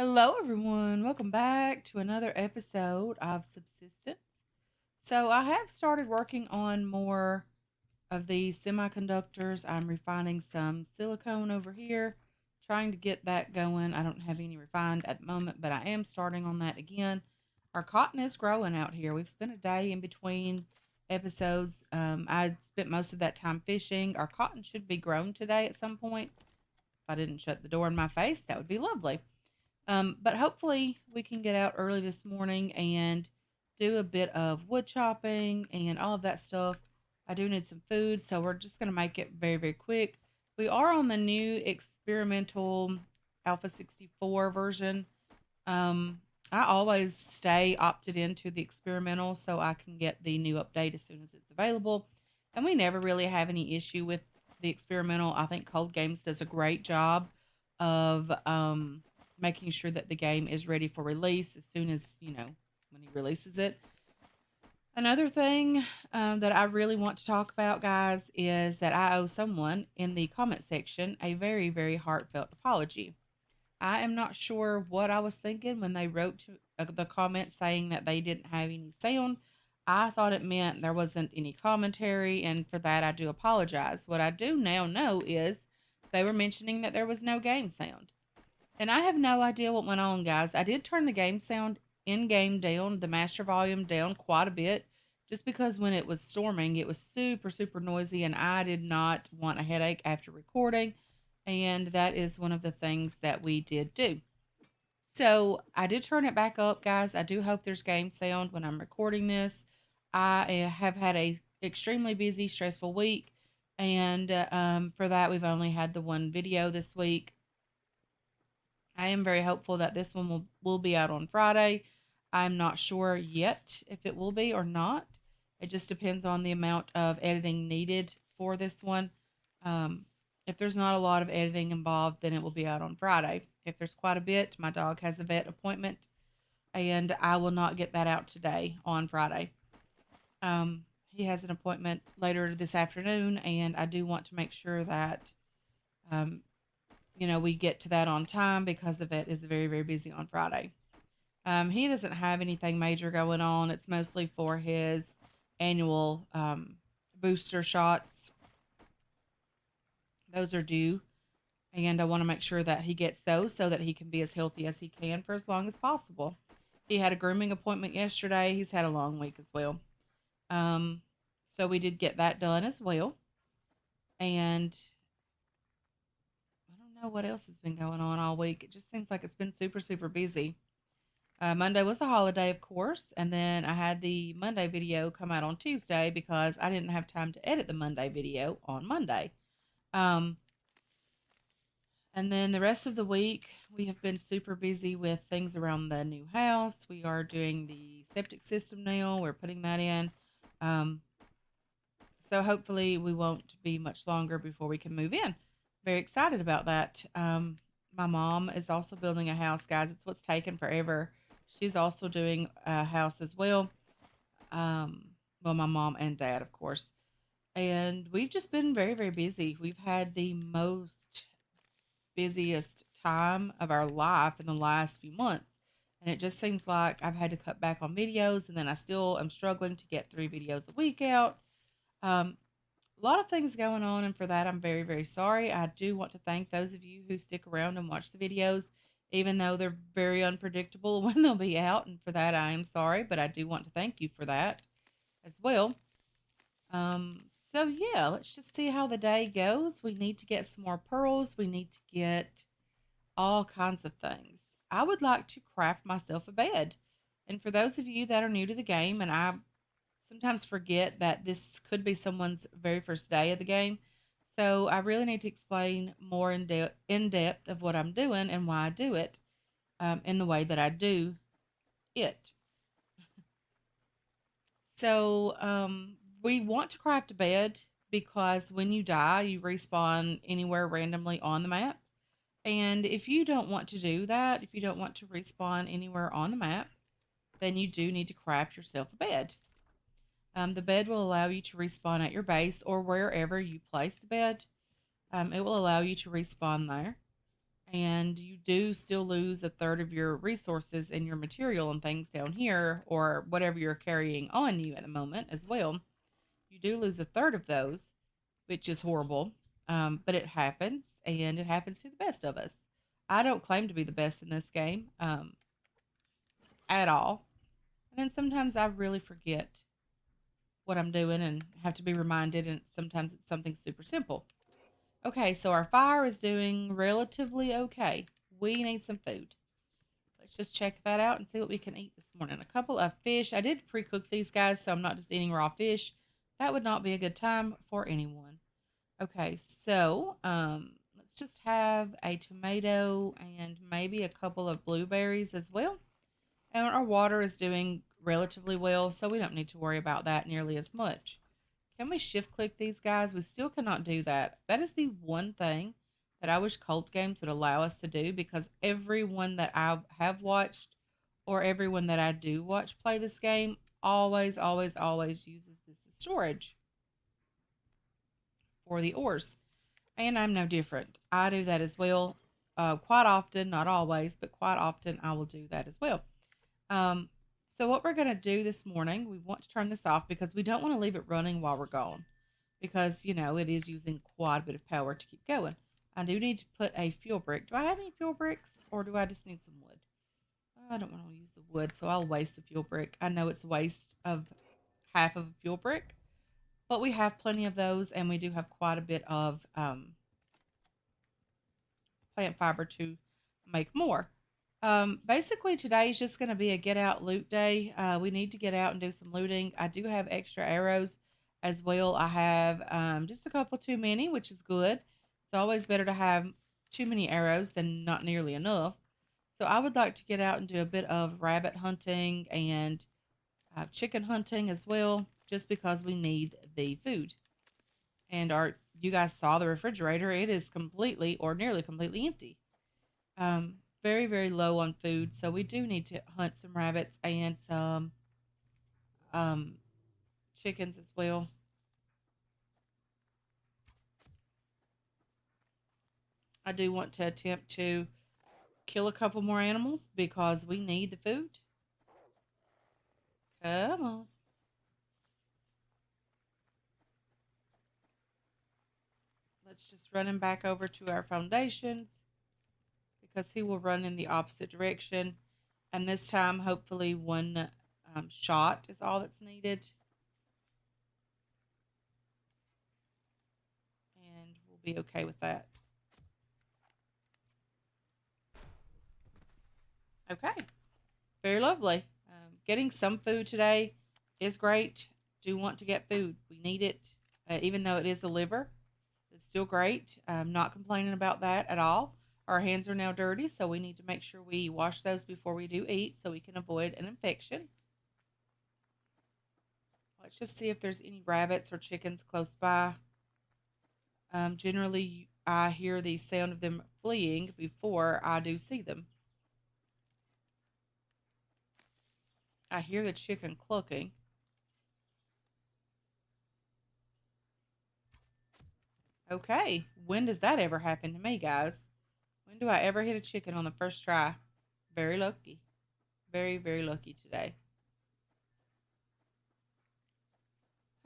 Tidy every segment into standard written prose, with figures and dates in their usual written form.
Hello, everyone. Welcome back to another episode of Subsistence. So, I have started working on more of the semiconductors. I'm refining some silicone over here, trying to get that going. I don't have any refined at the moment, but I am starting on that again. Our cotton is growing out here. We've spent a day in between episodes. I spent most of that time fishing. Our cotton should be grown today at some point. If I didn't shut the door in my face, that would be lovely. But hopefully, we can get out early this morning and do a bit of wood chopping and all of that stuff. I do need some food, so we're just going to make it very, very quick. We are on the new experimental Alpha 64 version. Um, I always stay opted into the experimental so I can get the new update as soon as it's available. And we never really have any issue with the experimental. I think Cold Games does a great job of making sure that the game is ready for release as soon as, when he releases it. Another thing that I really want to talk about, guys, is that I owe someone in the comment section a very, very heartfelt apology. I am not sure what I was thinking when they wrote to the comment saying that they didn't have any sound. I thought it meant there wasn't any commentary, and for that, I do apologize. What I do now know is they were mentioning that there was no game sound. And I have no idea what went on, guys. I did turn the game sound in game down, the master volume down quite a bit, just because when it was storming, it was super, super noisy, and I did not want a headache after recording. And that is one of the things that we did do. So I did turn it back up, guys. I do hope there's game sound when I'm recording this. I have had a extremely busy, stressful week, and for that, we've only had the one video this week. I am very hopeful that this one will be out on Friday. I'm not sure yet if it will be or not. It just depends on the amount of editing needed for this one. Um, if there's not a lot of editing involved, then it will be out on Friday. If there's quite a bit, my dog has a vet appointment, and I will not get that out today on Friday. He has an appointment later this afternoon, and I do want to make sure that um, we get to that on time because the vet is very, very busy on Friday. He doesn't have anything major going on. It's mostly for his annual booster shots. Those are due, and I want to make sure that he gets those so that he can be as healthy as he can for as long as possible. He had a grooming appointment yesterday. He's had a long week as well. Um, so we did get that done as well. And I don't know what else has been going on all week. It just seems like it's been super, super busy. Monday was the holiday, of course, and then I had the Monday video come out on Tuesday because I didn't have time to edit the Monday video on Monday. Um, and then the rest of the week, we have been super busy with things around the new house. We are doing the septic system now, we're putting that in. Um, so hopefully, we won't be much longer before we can move in. Very excited about that. My mom is also building a house, guys. It's what's taken forever. She's also doing a house as well. Well, my mom and dad, of course. And we've just been very, very busy. We've had the most busiest time of our life in the last few months. And it just seems like I've had to cut back on videos, and then I still am struggling to get 3 videos a week out. Um, a lot of things going on, and for that, I'm very, very sorry. I do want to thank those of you who stick around and watch the videos, even though they're very unpredictable when they'll be out. And for that, I am sorry, but I do want to thank you for that as well. Um, so yeah, let's just see how the day goes. We need to get some more pearls. We need to get all kinds of things. I would like to craft myself a bed. And for those of you that are new to the game, and I sometimes forget that this could be someone's very first day of the game, so I really need to explain more in depth of what I'm doing and why I do it in the way that I do it. So we want to craft a bed because when you die, you respawn anywhere randomly on the map. And if you don't want to do that, if you don't want to respawn anywhere on the map, then you do need to craft yourself a bed. The bed will allow you to respawn at your base or wherever you place the bed. It will allow you to respawn there. and you do still lose a third of your resources and your material and things down here, or whatever you're carrying on you at the moment as well. You do lose a third of those, which is horrible. But it happens, and it happens to the best of us. I don't claim to be the best in this game at all. And then sometimes I really forget what I'm doing and have to be reminded, and sometimes it's something super simple. Okay, so our fire is doing relatively okay. We need some food. Let's just check that out and see what we can eat this morning. A couple of fish. I did pre cook these guys, so I'm not just eating raw fish. That would not be a good time for anyone. Okay, so let's just have a tomato and maybe a couple of blueberries as well. And our water is doing relatively well, so we don't need to worry about that nearly as much. Can we shift click these guys? We still cannot do that. That is the one thing that I wish cult games would allow us to do, because everyone that I have watched or everyone that I do watch play this game always, always, always uses this as storage for the ores. And I'm no different. I do that as well. Quite often, not always, but quite often, I will do that as well. Um, so, what we're going to do this morning, we want to turn this off because we don't want to leave it running while we're gone, because, it is using quite a bit of power to keep going. I do need to put a fuel brick. Do I have any fuel bricks, or do I just need some wood? I don't want to use the wood, so I'll waste the fuel brick. I know it's a waste of half of a fuel brick, but we have plenty of those, and we do have quite a bit of plant fiber to make more. Basically, today is just going to be a get out loot day. We need to get out and do some looting. I do have extra arrows as well. I have just a couple too many, which is good. It's always better to have too many arrows than not nearly enough. So I would like to get out and do a bit of rabbit hunting and chicken hunting as well, just because we need the food. And our you guys saw the refrigerator; it is completely or nearly completely empty. Very, very low on food. So we do need to hunt some rabbits and some um, chickens as well. I do want to attempt to kill a couple more animals because we need the food. Come on. Let's just run him back over to our foundations because he will run in the opposite direction. And this time, hopefully, one shot is all that's needed. And we'll be okay with that. Okay. Very lovely. Getting some food today is great. Do want to get food. We need it, even though it is the liver. It's still great. I'm not complaining about that at all. Our hands are now dirty, so we need to make sure we wash those before we do eat so we can avoid an infection. Let's just see if there's any rabbits or chickens close by. Generally, I hear the sound of them fleeing before I do see them. I hear the chicken clucking. Okay, when does that ever happen to me, guys? When do I ever hit a chicken on the first try? Very lucky. Very, very lucky today.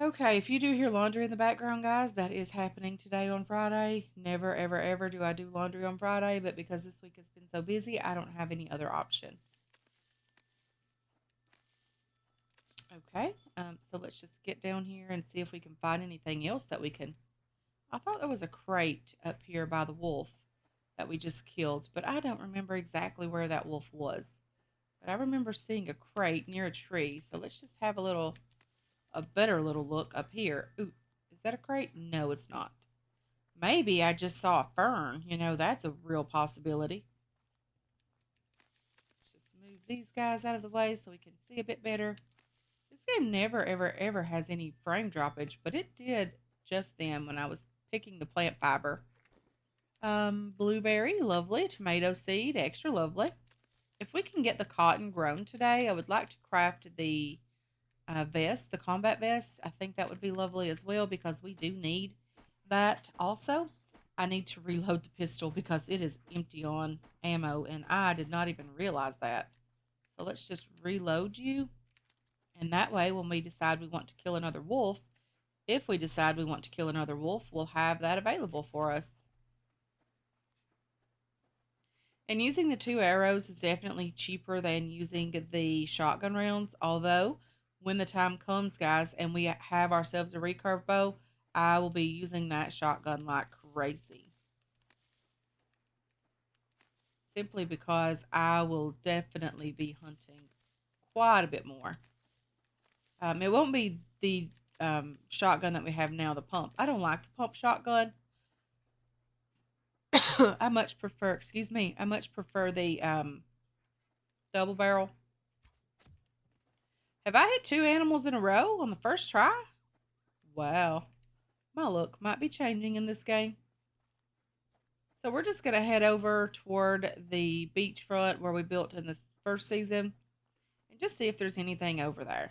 Okay, if you do hear laundry in the background, guys, that is happening today on Friday. Never, ever, ever do I do laundry on Friday, but because this week has been so busy, I don't have any other option. Okay, so let's just get down here and see if we can find anything else that we can. I thought there was a crate up here by the wolf that we just killed, but I don't remember exactly where that wolf was. But I remember seeing a crate near a tree, so let's just have a better little look up here. Ooh, is that a crate? No, it's not. Maybe I just saw a fern. That's a real possibility. Let's just move these guys out of the way so we can see a bit better. This game never, ever, ever has any frame droppage, but it did just then when I was picking the plant fiber. Blueberry, lovely. Tomato seed, extra lovely. If we can get the cotton grown today, I would like to craft the vest, the combat vest. I think that would be lovely as well because we do need that also. I need to reload the pistol because it is empty on ammo, and I did not even realize that. So let's just reload you. And that way, when we decide we want to kill another wolf, if we decide we want to kill another wolf, we'll have that available for us. And using the two arrows is definitely cheaper than using the shotgun rounds. Although, when the time comes, guys, and we have ourselves a recurve bow, I will be using that shotgun like crazy. Simply because I will definitely be hunting quite a bit more. It won't be the shotgun that we have now, the pump. I don't like the pump shotgun. I much prefer, excuse me, I much prefer the double barrel. Have I hit two animals in a row on the first try? Wow. My luck might be changing in this game. So we're just going to head over toward the beachfront where we built in this first season and just see if there's anything over there.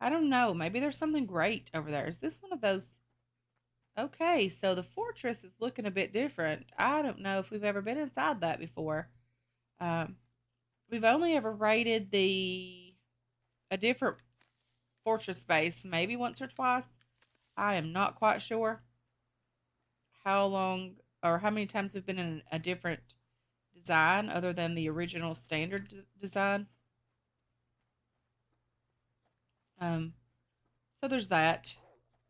I don't know. Maybe there's something great over there. Is this one of those? Okay, so the fortress is looking a bit different. I don't know if we've ever been inside that before. Um, we've only ever raided the a different fortress base maybe once or twice. I am not quite sure how long or how many times we've been in a different design other than the original standard design. Um, so there's that.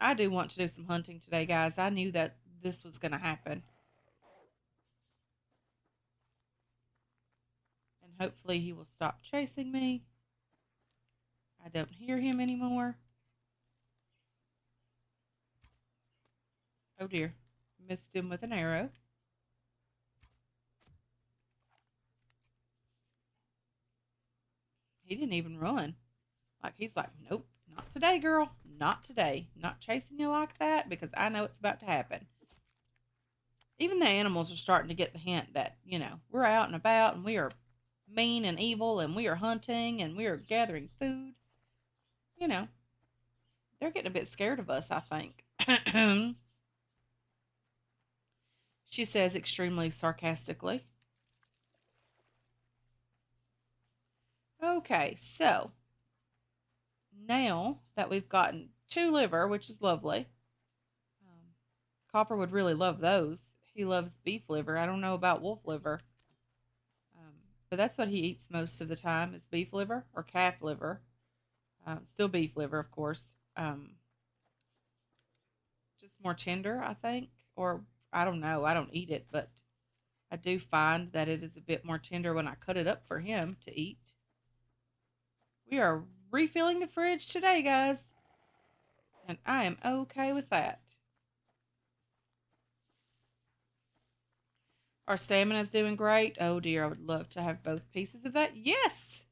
I do want to do some hunting today, guys. I knew that this was going to happen. And hopefully he will stop chasing me. I don't hear him anymore. Oh dear. Missed him with an arrow. He didn't even run. Like he's like, nope, not today, girl. Not today. Not chasing you like that because I know it's about to happen. Even the animals are starting to get the hint that, we're out and about and we are mean and evil and we are hunting and we are gathering food. You know, they're getting a bit scared of us, I think. She says extremely sarcastically. Okay, so now that we've gotten two liver, which is lovely, um, Copper would really love those. He loves beef liver. I don't know about wolf liver, um, but that's what he eats most of the time is beef liver or calf liver. Still beef liver, of course. Just more tender, I think, or I don't know. I don't eat it, but I do find that it is a bit more tender when I cut it up for him to eat. We are refilling the fridge today, guys, and I am okay with that. Our salmon is doing great. Oh dear, I would love to have both pieces of that. Yes.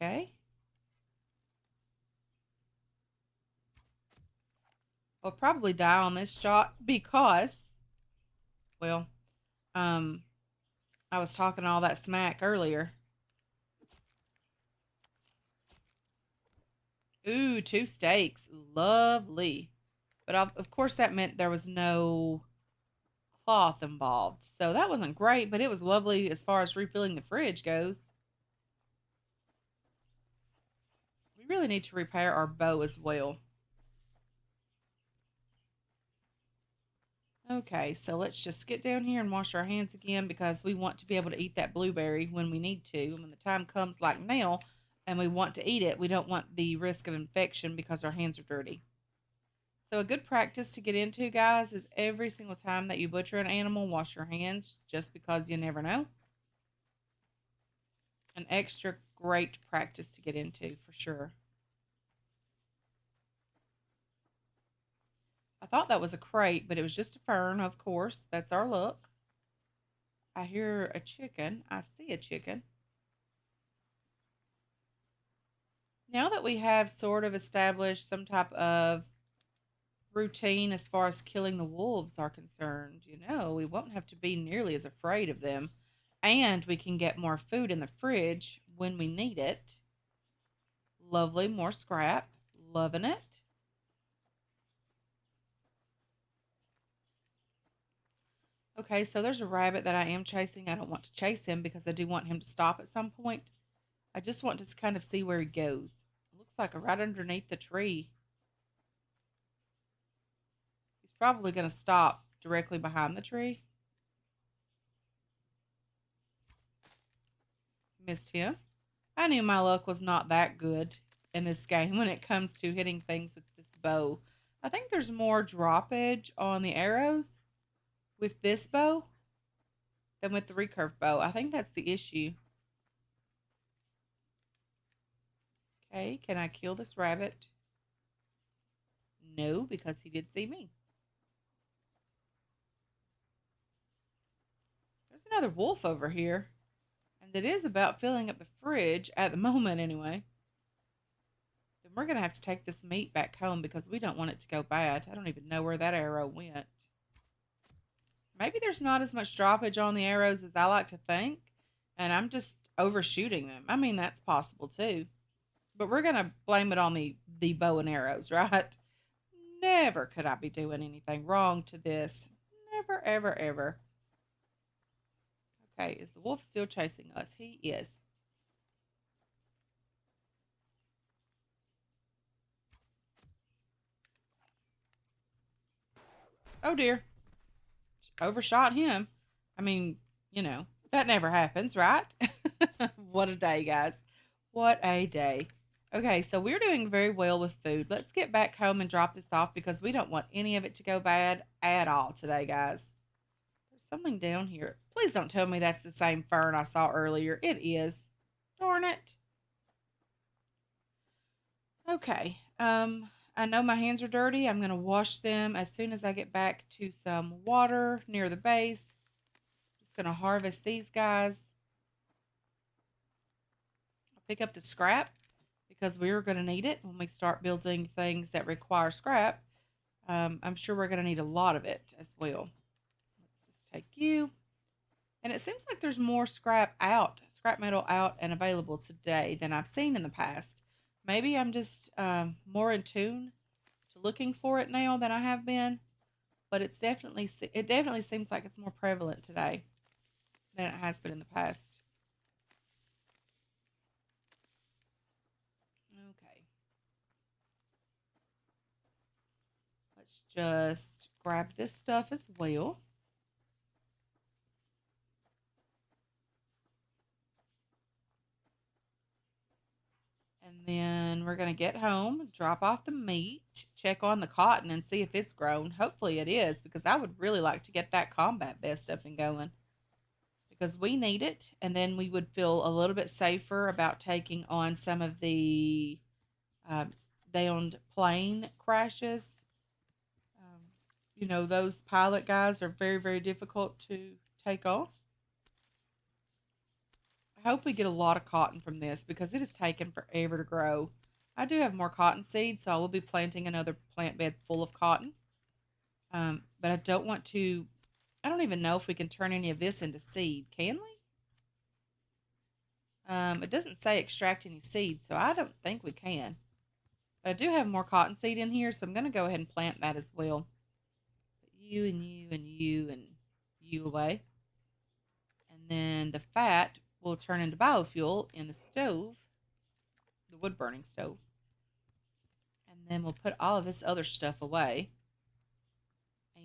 Okay. I'll probably die on this shot because, well, um, I was talking all that smack earlier. Ooh, two steaks. Lovely. But of course, that meant there was no cloth involved. So that wasn't great, but it was lovely as far as refilling the fridge goes. We really need to repair our bow as well. Okay, so let's just get down here and wash our hands again because we want to be able to eat that blueberry when we need to. And when the time comes, like now, and we want to eat it, we don't want the risk of infection because our hands are dirty. So, a good practice to get into, guys, is every single time that you butcher an animal, wash your hands just because you never know. An extra great practice to get into for sure. I thought that was a crate, but it was just a fern, of course. That's our luck. I hear a chicken. I see a chicken. Now that we have sort of established some type of routine as far as killing the wolves are concerned, we won't have to be nearly as afraid of them. And we can get more food in the fridge when we need it. Lovely, more scrap. Loving it. Okay, so there's a rabbit that I am chasing. I don't want to chase him because I do want him to stop at some point. I just want to kind of see where he goes. It looks like right underneath the tree. He's probably going to stop directly behind the tree. Missed him. I knew my luck was not that good in this game when it comes to hitting things with this bow. I think there's more droppage on the arrows with this bow than with the recurve bow. I think that's the issue. Okay, can I kill this rabbit? No, because he did see me. There's another wolf over here, and it is about filling up the fridge at the moment anyway. Then we're going to have to take this meat back home because we don't want it to go bad. I don't even know where that arrow went. Maybe there's not as much droppage on the arrows as I like to think, and I'm just overshooting them. I mean, that's possible too. But we're going to blame it on the bow and arrows, right? Never could I be doing anything wrong to this. Never, ever, ever. Okay, is the wolf still chasing us? He is. Oh dear. Overshot him. I mean, you know, that never happens, right? What a day, guys. What a day. Okay, so we're doing very well with food. Let's get back home and drop this off because we don't want any of it to go bad at all today, guys. There's something down here. Please don't tell me that's the same fern I saw earlier. It is. Darn it. Okay. I know my hands are dirty. I'm going to wash them as soon as I get back to some water near the base. Just going to harvest these guys. I'll pick up the scrap because we're going to need it when we start building things that require scrap. I'm sure we're going to need a lot of it as well. Let's just take you. And it seems like there's more scrap metal out and available today than I've seen in the past. Maybe I'm just more in tune to looking for it now than I have been, but it definitely seems like it's more prevalent today than it has been in the past. Okay, let's just grab this stuff as well. And then we're going to get home, drop off the meat, check on the cotton and see if it's grown. Hopefully it is because I would really like to get that combat vest up and going because we need it. And then we would feel a little bit safer about taking on some of the um, downed plane crashes. Um, those pilot guys are very, very difficult to take on. I hope we get a lot of cotton from this because it has taken forever to grow. I do have more cotton seeds, so I will be planting another plant bed full of cotton. But I don't want to, I don't even know if we can turn any of this into seed. Can we? It doesn't say extract any seeds, so I don't think we can. But I do have more cottonseed in here, so I'm going to go ahead and plant that as well. Put you and you and you and you away. And then the fat will turn into biofuel in the stove, the wood burning stove. And then we'll put all of this other stuff away.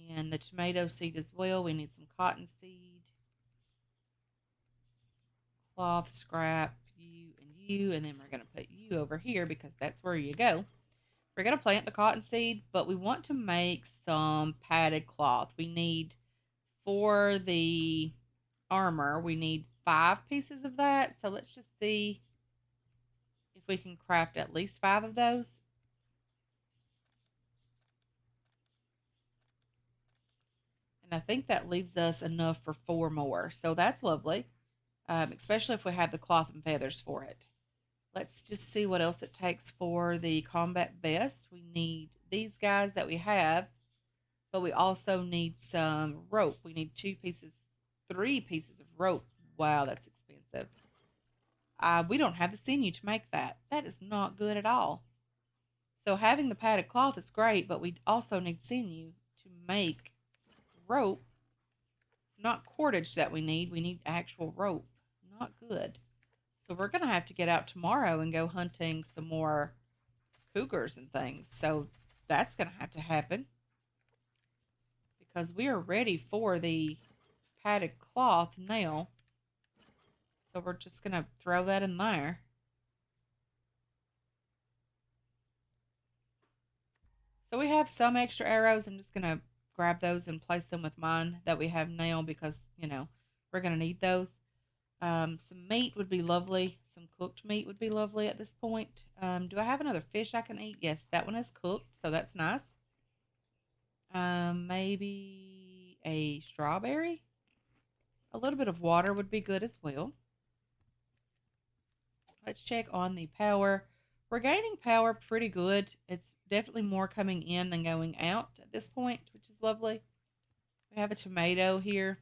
And the tomato seed as well. We need some cotton seed, cloth, scrap, you, and then we're going to put you over here because that's where you go. We're going to plant the cotton seed, but we want to make some padded cloth. We need, for the armor, we need 5 pieces of that. So let's just see if we can craft at least 5 of those. And I think that leaves us enough for 4 more. So that's lovely, especially if we have the cloth and feathers for it. Let's just see what else it takes for the combat vest. We need these guys that we have, but we also need some rope. We need 3 pieces of rope. Wow, that's expensive. We don't have the sinew to make that. That is not good at all. So having the padded cloth is great, but we also need sinew to make rope. It's not cordage that we need. We need actual rope. Not good. So we're going to have to get out tomorrow and go hunting some more cougars and things. So that's going to happen because we are ready for the padded cloth now. So we're just going to throw that in there. So we have some extra arrows. I'm just going to grab those and place them with mine that we have now because, we're going to need those. Some meat would be lovely. Some cooked meat would be lovely at this point. Do I have another fish I can eat? Yes, that one is cooked, so that's nice. Maybe a strawberry. A little bit of water would be good as well. Let's check on the power. We're gaining power pretty good. It's definitely more coming in than going out at this point, which is lovely. We have a tomato here.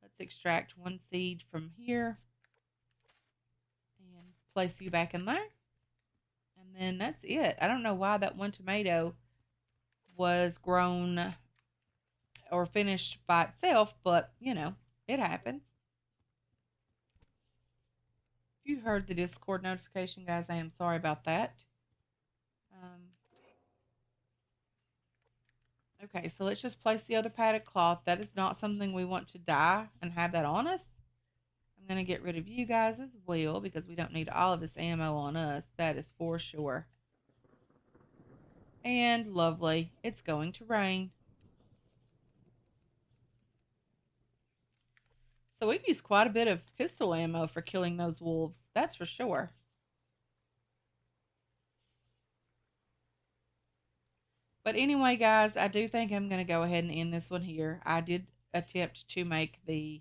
Let's extract one seed from here and place you back in there. And then that's it. I don't know why that one tomato was grown or finished by itself, but it happens. If you heard the Discord notification, guys, I am sorry about that. Okay, so let's just place the other padded cloth. That is not something we want to dye and have that on us. I'm going to get rid of you guys as well because we don't need all of this ammo on us. That is for sure. And lovely. It's going to rain. So we've used quite a bit of pistol ammo for killing those wolves. That's for sure. But anyway, guys, I do think I'm going to go ahead and end this one here. I did attempt to make the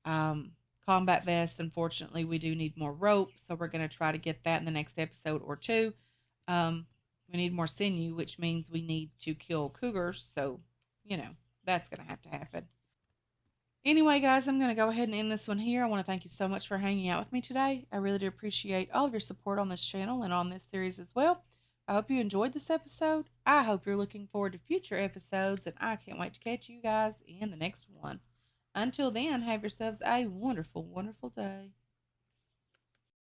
combat vest. Unfortunately, we do need more rope, so we're going to try to get that in the next episode or two. Um, we need more sinew, which means we need to kill cougars. So, that's going to have to happen. Anyway, guys, I'm going to go ahead and end this one here. I want to thank you so much for hanging out with me today. I really do appreciate all of your support on this channel and on this series as well. I hope you enjoyed this episode. I hope you're looking forward to future episodes, and I can't wait to catch you guys in the next one. Until then, have yourselves a wonderful, wonderful day.